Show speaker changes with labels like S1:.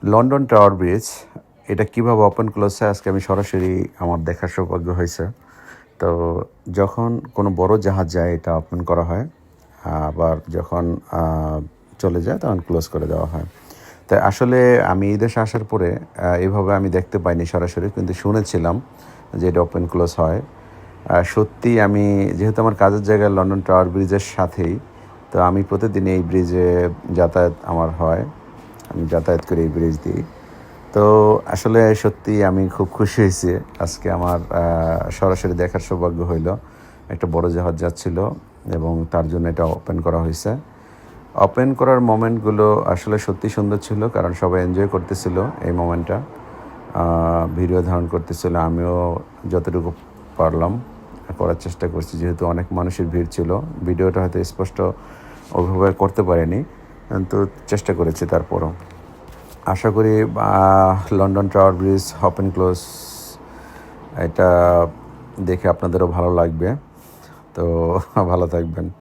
S1: London tower bridge এটা কীভাবে open close হয় আজকে আমি সরাসরি আমার দেখার সৌভাগ্য হয়েছে। তো যখন কোনো বড় জাহাজ যায় এটা ওপেন করা হয়, আবার যখন চলে যায় তখন ক্লোজ করে দেওয়া হয়। তাই আসলে আমি এই দেশে আসার পরে এভাবে আমি দেখতে পাইনি সরাসরি, কিন্তু শুনেছিলাম যে এটা ওপেন ক্লোজ হয়। সত্যি আমি যেহেতু আমার কাজের জায়গা লন্ডন টাওয়ার ব্রিজের সাথেই, তো আমি প্রতিদিন এই ব্রিজে যাতায়াত আমার হয়, আমি যাতায়াত করি এই ব্রিজ দিয়ে। তো আসলে সত্যি আমি খুব খুশি হয়েছি আজকে আমার সরাসরি দেখার সৌভাগ্য হইল। একটা বড় জাহাজ যাচ্ছিল এবং তার জন্য এটা ওপেন করা হয়েছে। ওপেন করার মোমেন্টগুলো আসলে সত্যি সুন্দর ছিল, কারণ সবাই এনজয় করতেছিল এই মোমেন্টটা, ভিডিও ধারণ করতেছিল। আমিও যতটুকু পারলাম করার চেষ্টা করছি, যেহেতু অনেক মানুষের ভিড় ছিল। ভিডিওটা হয়তো স্পষ্ট ওভাবে করতে পারিনি, কিন্তু চেষ্টা করেছি তারপরও। আশা করি London tower bridge open close এটা দেখে আপনাদেরও ভালো লাগবে। তো ভালো থাকবেন।